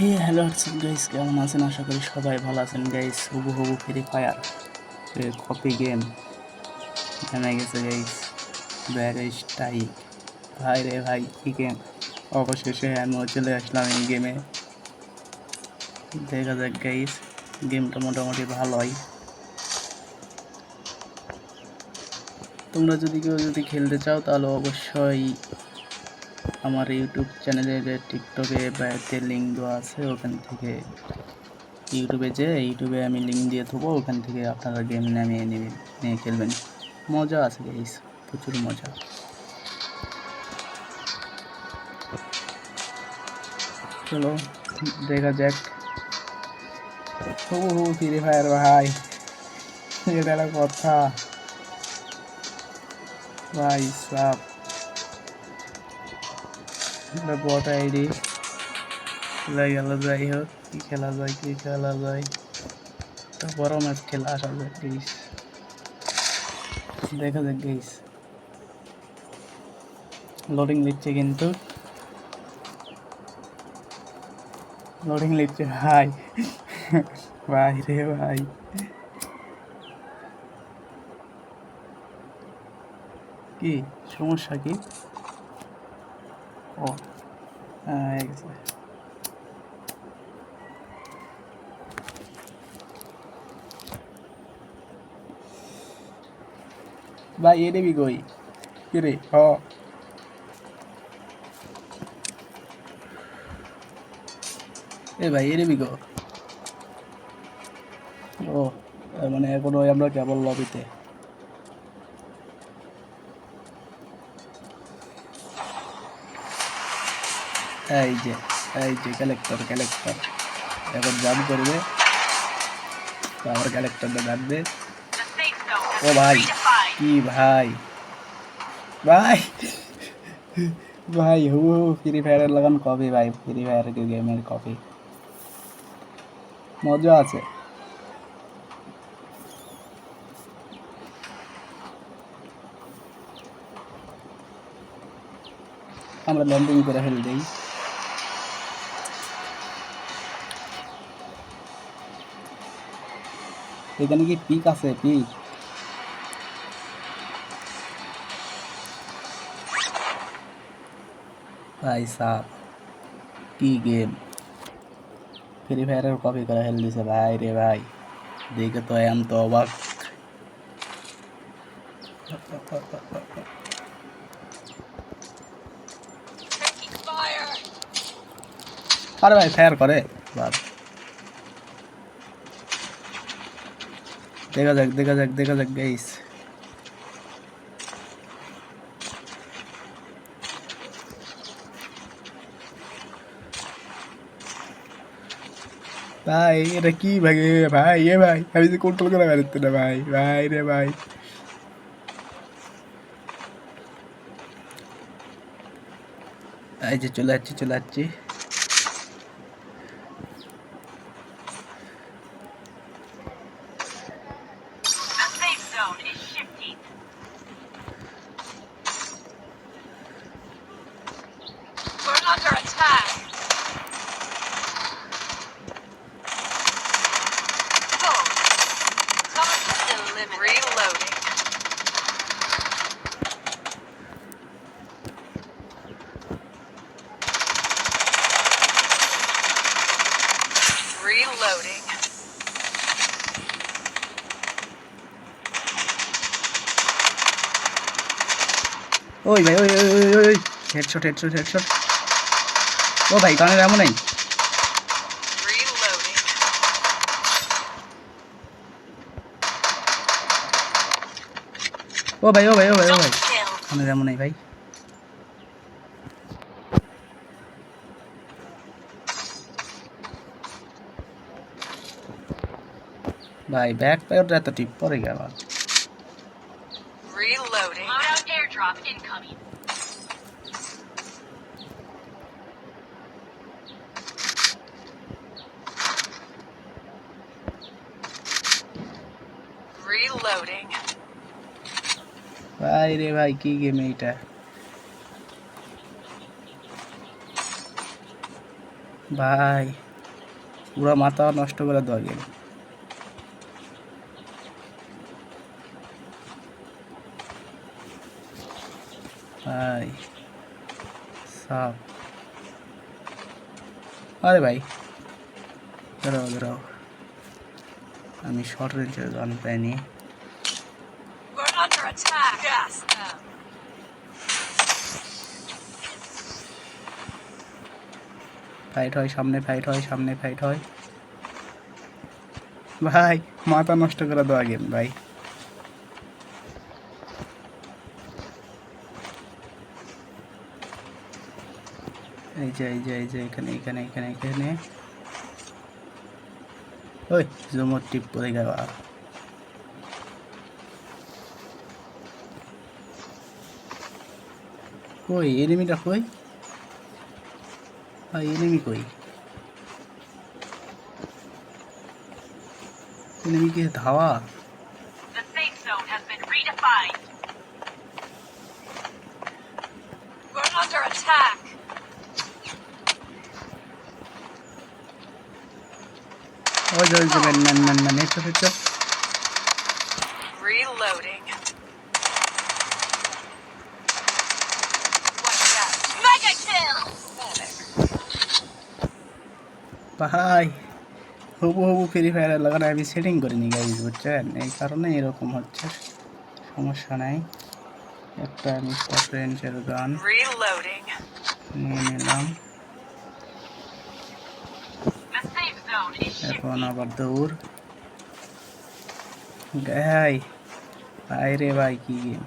হে hello WhatsApp guys, কেমন আছেন? আশা করি সবাই ভালো আছেন গাইস। হুবু হুবু ফ্রি ফায়ার কপি গেম নেমে গেছে গাইস। ব্যারে স্টাইল ভাই রে ভাই, কি গেম! অবশেষে আমিও চলে আসলাম এই গেমে। দেখা যাক গাইস, গেমটা মোটামুটি ভালোই। তোমরা যদি খেলতে চাও তাহলে অবশ্যই আমার ইউটিউব চ্যানেলের টিকটকে বা লিঙ্ক দেওয়া আছে, ওখান থেকে ইউটিউবে আমি লিঙ্ক দিয়ে দেবো, ওখান থেকে আপনারা গেম নামিয়ে নেবেন, নিয়ে খেলবেন। মজা আছে গাইস, প্রচুর মজা। চলো দেখা যাক। ফ্রি ফায়ার ভাই, এটা একটা কথা ভাই সাব। বট আইডি খেলা গেল, যাই হোক, কি খেলা যায় তো বড় ম্যাচ খেলা আসা যাক গাইস। দেখা যাক গাইস, লোডিং নিচ্ছে কিন্তু, লোডিং নিচ্ছে ভাই। ভাই রে ভাই, কি সমস্যা কি? ও হয়ে গেছে ভাই। এ দেবি কই? কি রে? এ ভাই, এ দেবি গো? ও মানে এখনো আমরা কেবল লবিতে। এই যে কালেক্টর এখন জাম করবে, আবার কালেক্টরটা ডাকবে। ও ভাই, কি ভাই ভাই ভাই ফ্রি ফায়ারের লাগান কপি ভাই, ফ্রি ফায়ার গেমের কপি। মজা আছে। আমরা ল্যান্ডিং করে ফেল দেই। এখানে কি পিক আছে? পিক ভাই সাব, কি গেম! ফ্রি ফায়ারের কপি করে ফেল দিছে ভাই রে ভাই, দেখে তো এম তো অবাক। আরে ভাই ফায়ার করে বাদ। দেখা যাক গাইস। ভাই এটা কি ভাগে ভাই, এ ভাই আমি যে কন্ট্রোল করে বেরোতে না ভাই, ভাই রে ভাই। এই যে চলে যাচ্ছি। Reloading. ওই ভাই, ওই হেডশট। ও ভাই কানের এমন নাই। Reloading. ও ভাই কানের এমন নাই ভাই। ভাই ব্যাক পায়ারটা এত টিপ পরে গেল। Reloading. Loadout airdrop incoming. Reloading. ভাই রে ভাই, কি গেম এইটা ভাই! পুরা মাথা নষ্ট করে দেওয়া গেম। ভাই সাপ, আরে ভাই দাঁড়াও দাঁড়াও, আমি শর্ট রেঞ্জের গান পাইনি। We're under attack. Gas them. Fight হয় সামনে, ফাইট হয় সামনে, ফাইট হয়। ভাই মাথা নষ্ট করে দেওয়া গেম ভাই। এই যে এই যে এই যে এখানে এখানে এখানে এখানে, ওই জুমোর টিপ পড়ে গেল। কই এনিমিটা কই ভাই, এনিমি কই? এনিমি কি ধাওয়া? The safe zone has been redefined. We're under attack. ওই যে ওই যে man man man, headshot headshot. Reloading. Watch out. Mega kill. ভাই হবু হবু ফ্রি ফায়ার লাগানো আমি সেটিং করিনি গাইজ, বুঝছেন? এই কারণে এরকম হচ্ছে, সমস্যা নাই। একটা আমি শর্ট রেঞ্জের গান Reloading. নিয়ে নিলাম। The safe zone is এখন shifting. আবার দৌড় গাই। ভাই রে ভাই কি গেম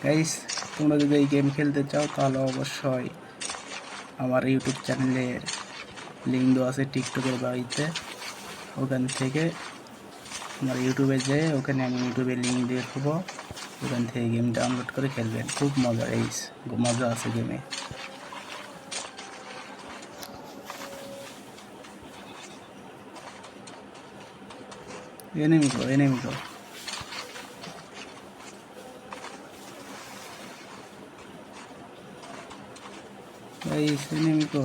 গাইস! তোমরা যদি এই গেম খেলতে চাও তাহলে অবশ্যই আমার ইউটিউব চ্যানেলের লিঙ্ক দেওয়া আছে টিকটকের বাড়িতে, ওখান থেকে আমার ইউটিউবে যেয়ে ওখানে আমি ইউটিউবের লিঙ্ক দিয়ে দেবো, ওখান থেকে গেম ডাউনলোড করে খেলবেন। খুব মজা, মজা আছে গেমে। এনিমি গো, এনিমি গো। গাইস এনিমি গো।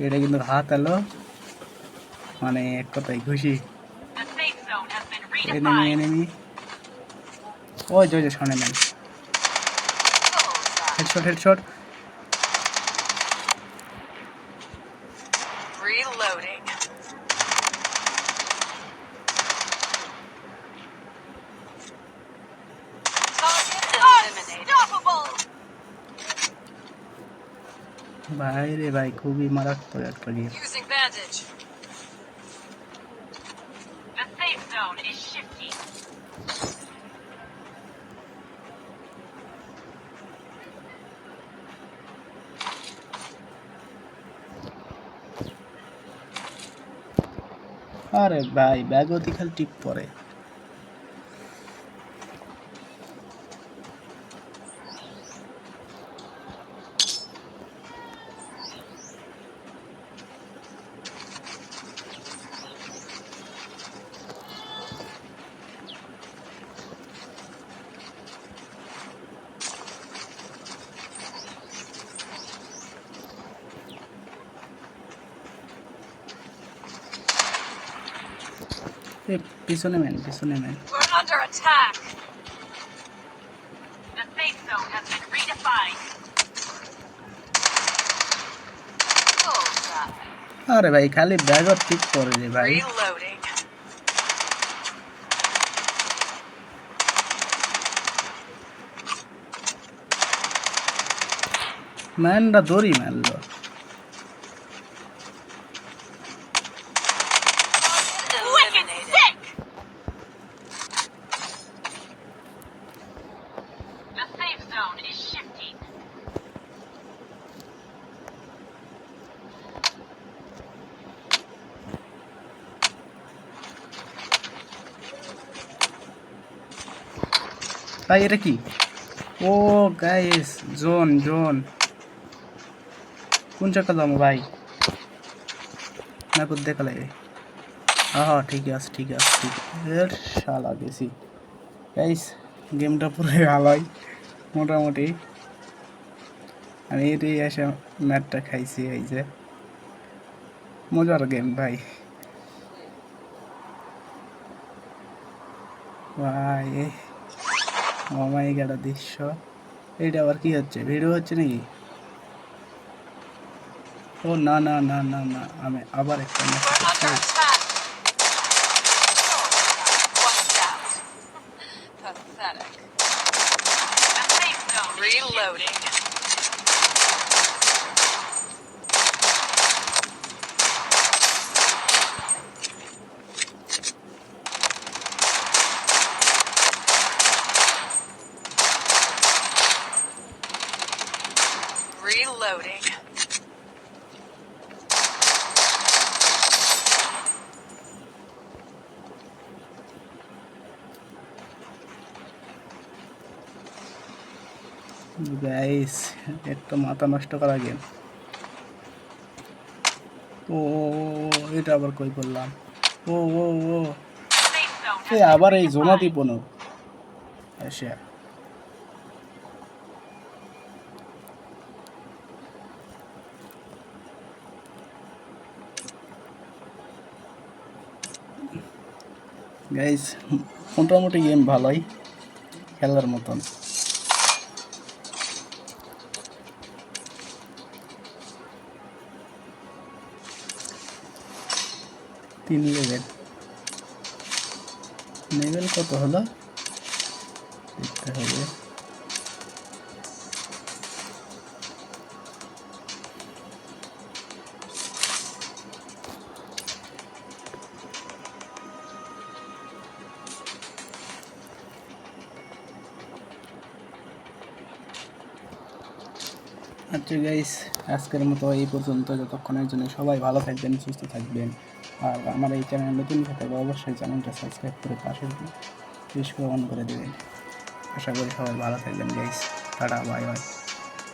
এটা কিন্তু হাত এলো, মানে এক কথায় খুশি। The safe zone has been enemy redefined. Enemy, ওই যে সামনে man. Bullseye. Headshot headshot. Reloading. Target eliminated. Unstoppable. ভাই রে ভাই খুবই মারাত্মক একটা game. Using bandage. The safe zone is shifting. আরে ভাই ব্যাগতি খালি টিপ পরে। পিছনে ম্যান, পিছনে man. We're under attack. The safe zone has been redefined. Bullseye. আরে ভাই খালি ব্যাগত টিপ পরে রে ভাই। Reloading. ম্যানটা দড়ি মারলো। Wicked sick. The safe zone is shifting. ভাই এটা কি? ও গাইস জোন জোন, কোন জায়গা যাবো ভাই? না কোথায় দেখা লাগে? হ্যাঁ ঠিক আছে ঠিক আছে ঠিক এর শালা গেছি গাইস গেমটা পুরো হালাই মোটামুটি আমি এটাই এসে ম্যাটটা খাইছি এই যে মজার গেম ভাই ভাই মামাই গেল দৃশ্য এইটা আবার কি হচ্ছে ভিডিও হচ্ছে নাকি ও না না না না না আমি আবার একটা match We're under attack. Watch out. Pathetic. A safe zone. Reloading. Reloading. Guys একটা মাথা নষ্ট করা গেম ও এটা আবার কই করলাম ও ও ও Safe zone. এ আবার এই জোনা দিপনো এসে গাইস মোটামুটি গেম ভালোই খেলার মতন তিন লেভেল কত হলো দেখতে হবে আচ্ছা গাইস আজকের মতো এই পর্যন্ত যতক্ষণের জন্য সবাই ভালো থাকবেন সুস্থ থাকবেন আর আমার এই চ্যানেল নতুন থাকবে অবশ্যই চ্যানেলটা সাবস্ক্রাইব করে পাশে বেশ করে অন করে দেবেন আশা করি সবাই ভালো থাকবেন গাইস টাটা বাই বাই